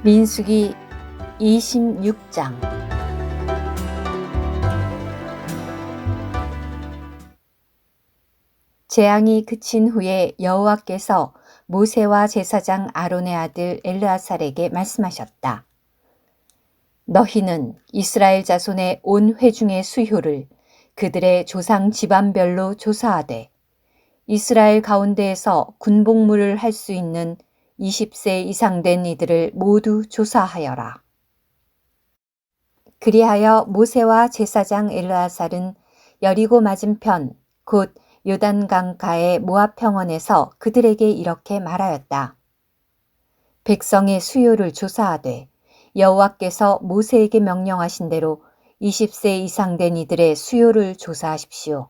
민수기 26장. 재앙이 그친 후에 여호와께서 모세와 제사장 아론의 아들 엘르아살에게 말씀하셨다. 너희는 이스라엘 자손의 온 회중의 수효를 그들의 조상 집안별로 조사하되 이스라엘 가운데에서 군복무를 할 수 있는 20세 이상 된 이들을 모두 조사하여라. 그리하여 모세와 제사장 엘르아살은 여리고 맞은편 곧 요단강가의 모압 평원에서 그들에게 이렇게 말하였다. 백성의 수요를 조사하되 여호와께서 모세에게 명령하신 대로 20세 이상 된 이들의 수요를 조사하십시오.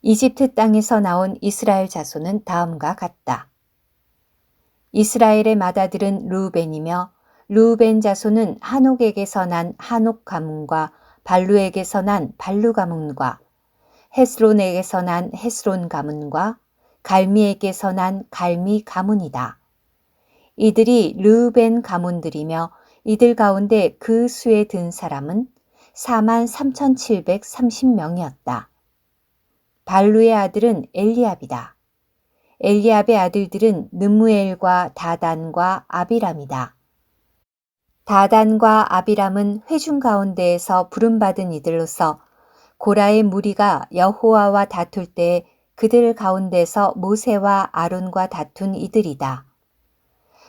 이집트 땅에서 나온 이스라엘 자손은 다음과 같다. 이스라엘의 맏아들은 르우벤이며 르우벤 자손은 하녹에게서 난 하녹 가문과 발루에게서 난 발루 가문과 헤스론에게서 난 헤스론 가문과 갈미에게서 난 갈미 가문이다. 이들이 르우벤 가문들이며 이들 가운데 그 수에 든 사람은 43,730명이었다. 발루의 아들은 엘리압이다. 엘리압의 아들들은 느무엘과 다단과 아비람이다. 다단과 아비람은 회중 가운데에서 부름받은 이들로서 고라의 무리가 여호와와 다툴 때 그들 가운데서 모세와 아론과 다툰 이들이다.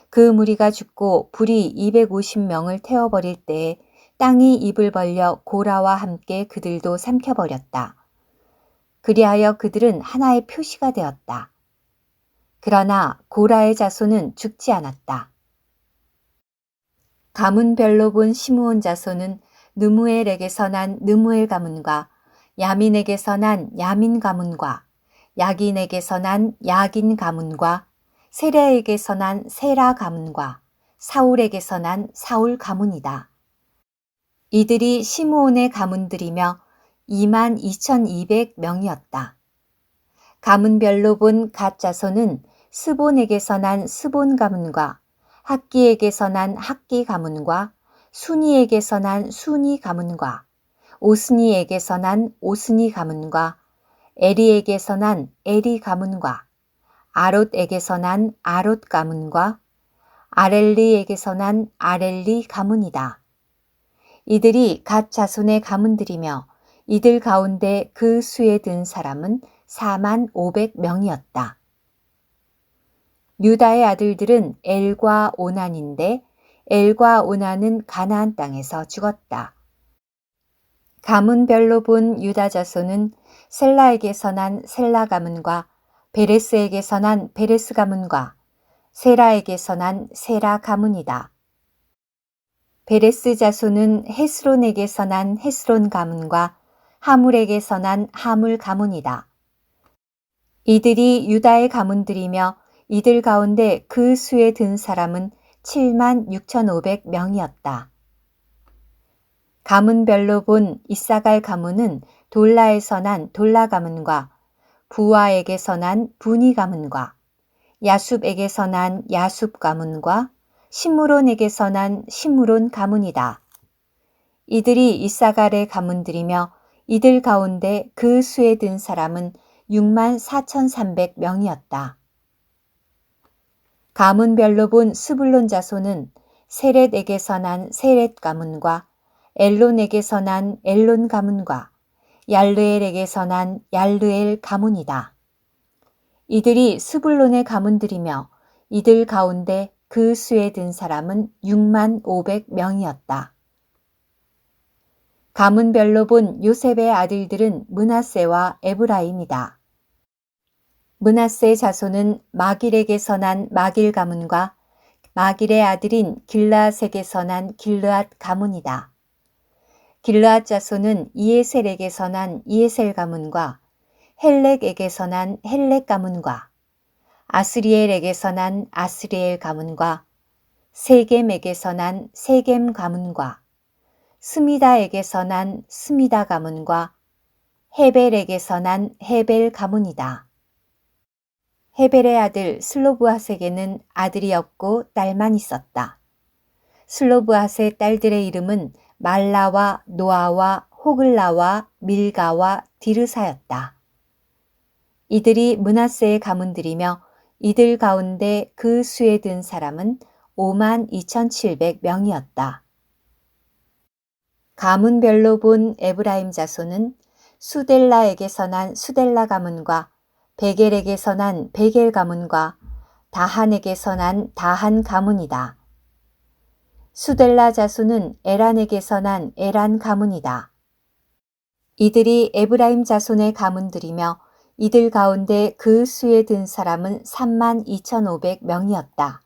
그 무리가 죽고 불이 250명을 태워버릴 때 땅이 입을 벌려 고라와 함께 그들도 삼켜버렸다. 그리하여 그들은 하나의 표시가 되었다. 그러나 고라의 자손은 죽지 않았다. 가문별로 본 시므온 자손은 느무엘에게서 난 느무엘 가문과 야민에게서 난 야민 가문과 야긴에게서 난 야긴 가문과 세라에게서 난 세라 가문과 사울에게서 난 사울 가문이다. 이들이 시므온의 가문들이며 22,200명이었다. 가문별로 본 갓 자손은 스본에게서 난 스본 가문과 학기에게서 난 학기 가문과 순이에게서 난 순이 가문과 오스니에게서 난 오스니 가문과 에리에게서 난 에리 가문과 아롯에게서 난 아롯 가문과 아렐리에게서 난 아렐리 가문이다. 이들이 갓 자손의 가문들이며 이들 가운데 그 수에 든 사람은 45,000명이었다. 유다의 아들들은 엘과 오난인데 엘과 오난은 가나안 땅에서 죽었다. 가문별로 본 유다 자손은 셀라에게서 난 셀라 가문과 베레스에게서 난 베레스 가문과 세라에게서 난 세라 가문이다. 베레스 자손은 헤스론에게서 난 헤스론 가문과 하물에게서 난 하물 가문이다. 이들이 유다의 가문들이며 이들 가운데 그 수에 든 사람은 76,500명이었다. 가문별로 본 이사갈 가문은 돌라에서 난 돌라 가문과 부와에게서 난 부니 가문과 야숲에게서 난 야숲 가문과 시므론에게서 난 시므론 가문이다. 이들이 이사갈의 가문들이며 이들 가운데 그 수에 든 사람은 64,300명이었다. 가문별로 본 스불론 자손은 세렛에게서 난 세렛 가문과 엘론에게서 난 엘론 가문과 얄르엘에게서 난 얄르엘 가문이다. 이들이 스불론의 가문들이며 이들 가운데 그 수에 든 사람은 65,000명이었다. 가문별로 본 요셉의 아들들은 므낫세와 에브라임이다. 므낫세 자손은 마길에게서 난 마길 가문과 마길의 아들인 길르앗에게서 난 길르앗 가문이다. 길르앗 자손은 이에셀에게서 난 이에셀 가문과 헬렉에게서 난 헬렉 가문과 아스리엘에게서 난 아스리엘 가문과 세겜에게서 난 세겜 가문과 스미다에게서 난 스미다 가문과 헤벨에게서 난 헤벨 가문이다. 헤벨의 아들 슬로브핫에게는 아들이 없고 딸만 있었다. 슬로브핫의 딸들의 이름은 말라와 노아와 호글라와 밀가와 디르사였다. 이들이 므낫세의 가문들이며 이들 가운데 그 수에 든 사람은 52,700명이었다. 가문별로 본 에브라임 자손은 수델라에게서 난 수델라 가문과 베겔에게서 난 베겔 가문과 다한에게서 난 다한 가문이다. 수델라 자손은 에란에게서 난 에란 가문이다. 이들이 에브라임 자손의 가문들이며 이들 가운데 그 수에 든 사람은 32,500명이었다.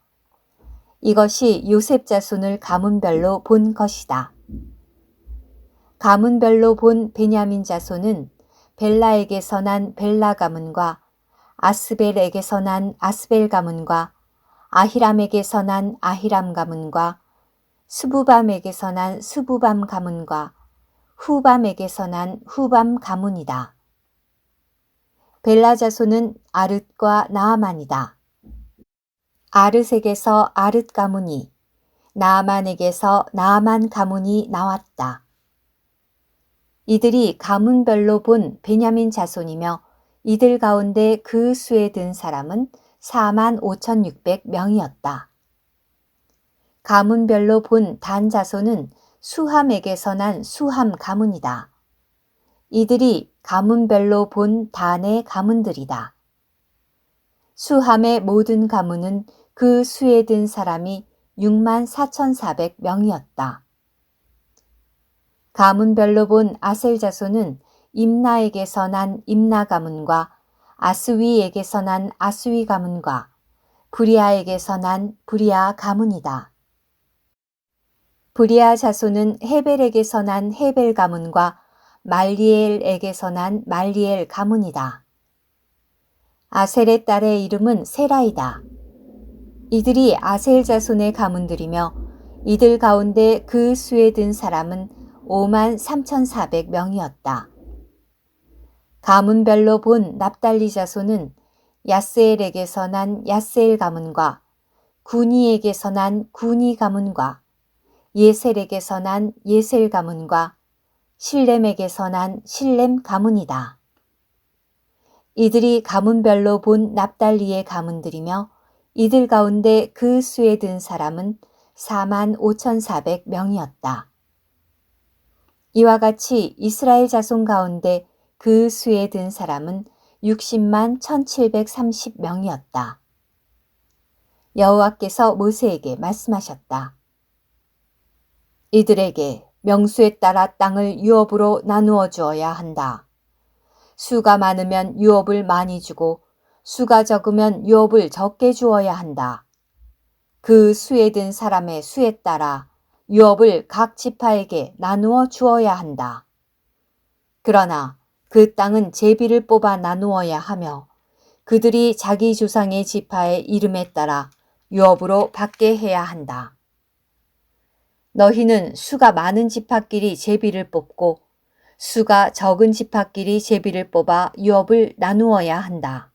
이것이 요셉 자손을 가문별로 본 것이다. 가문별로 본 베냐민 자손은 벨라에게서 난 벨라 가문과 아스벨에게서 난 아스벨 가문과 아히람에게서 난 아히람 가문과 스부밤에게서 난 스부밤 가문과 후밤에게서 난 후밤 가문이다. 벨라 자손은 아릇과 나아만이다. 아릇에게서 아릇 가문이, 나아만에게서 나아만 가문이 나왔다. 이들이 가문별로 본 베냐민 자손이며 이들 가운데 그 수에 든 사람은 45,600명이었다. 가문별로 본 단 자손은 수함에게서 난 수함 가문이다. 이들이 가문별로 본 단의 가문들이다. 수함의 모든 가문은 그 수에 든 사람이 64,400명이었다. 가문별로 본 아셀 자손은 임나에게서 난 임나 가문과 아스위에게서 난 아스위 가문과 브리아에게서 난 브리아 가문이다. 브리아 자손은 헤벨에게서 난 헤벨 가문과 말리엘에게서 난 말리엘 가문이다. 아셀의 딸의 이름은 세라이다. 이들이 아셀 자손의 가문들이며 이들 가운데 그 수에 든 사람은 53,400명이었다. 가문별로 본 납달리 자손은 야스엘에게서 난 야스엘 가문과 구니에게서 난 구니 가문과 예셀에게서 난 예셀 가문과 실렘에게서 난 실렘 가문이다. 이들이 가문별로 본 납달리의 가문들이며 이들 가운데 그 수에 든 사람은 45,400명이었다. 이와 같이 이스라엘 자손 가운데 그 수에 든 사람은 60만 1,730명이었다. 여호와께서 모세에게 말씀하셨다. 이들에게 명수에 따라 땅을 유업으로 나누어 주어야 한다. 수가 많으면 유업을 많이 주고 수가 적으면 유업을 적게 주어야 한다. 그 수에 든 사람의 수에 따라 유업을 각 지파에게 나누어 주어야 한다. 그러나 그 땅은 제비를 뽑아 나누어야 하며 그들이 자기 조상의 지파의 이름에 따라 유업으로 받게 해야 한다. 너희는 수가 많은 지파끼리 제비를 뽑고 수가 적은 지파끼리 제비를 뽑아 유업을 나누어야 한다.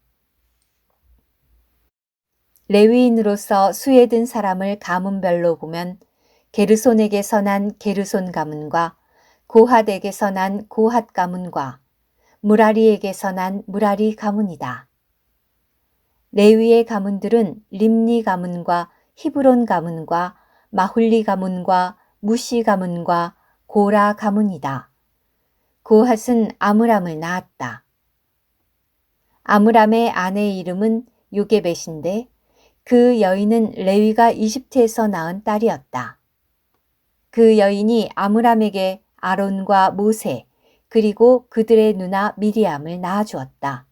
레위인으로서 수에 든 사람을 가문별로 보면 게르손에게서 난 게르손 가문과 고핫에게서 난 고핫 가문과 무라리에게서 난 무라리 가문이다. 레위의 가문들은 림니 가문과 히브론 가문과 마훌리 가문과 무시 가문과 고라 가문이다. 고핫은 아므람을 낳았다. 아므람의 아내의 이름은 요게벳인데 그 여인은 레위가 이집트에서 낳은 딸이었다. 그 여인이 아므람에게 아론과 모세 그리고 그들의 누나 미리암을 낳아주었다.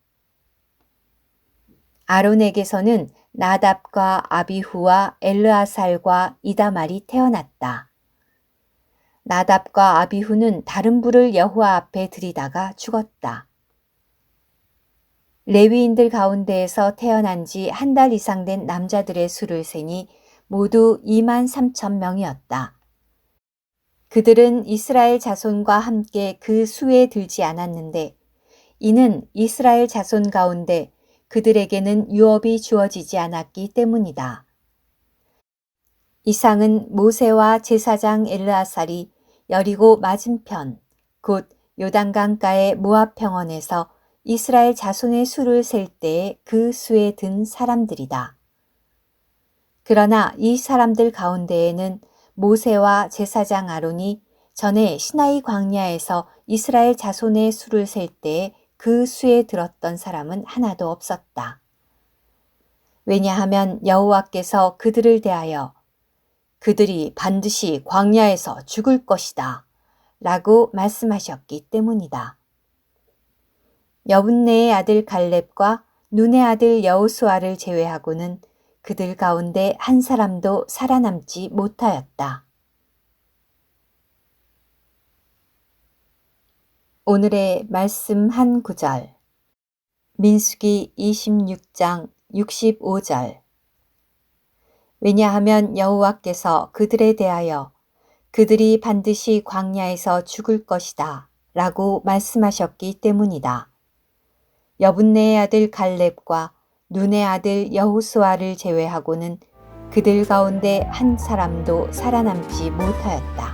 아론에게서는 나답과 아비후와 엘르아살과 이다말이 태어났다. 나답과 아비후는 다른 불을 여호와 앞에 들이다가 죽었다. 레위인들 가운데에서 태어난 지 한 달 이상 된 남자들의 수를 세니 모두 23,000명이었다. 그들은 이스라엘 자손과 함께 그 수에 들지 않았는데 이는 이스라엘 자손 가운데 그들에게는 유업이 주어지지 않았기 때문이다. 이상은 모세와 제사장 엘르아살이 여리고 맞은편 곧 요단강가의 모압 평원에서 이스라엘 자손의 수를 셀 때에 그 수에 든 사람들이다. 그러나 이 사람들 가운데에는 모세와 제사장 아론이 전에 시나이 광야에서 이스라엘 자손의 수를 셀 때에 그 수에 들었던 사람은 하나도 없었다. 왜냐하면 여호와께서 그들을 대하여 그들이 반드시 광야에서 죽을 것이다 라고 말씀하셨기 때문이다. 여분네의 아들 갈렙과 눈의 아들 여호수아를 제외하고는 그들 가운데 한 사람도 살아남지 못하였다. 오늘의 말씀 한 구절. 민수기 26장 65절. 왜냐하면 여호와께서 그들에 대하여 그들이 반드시 광야에서 죽을 것이다 라고 말씀하셨기 때문이다. 여분네의 아들 갈렙과 눈의 아들 여호수아를 제외하고는 그들 가운데 한 사람도 살아남지 못하였다.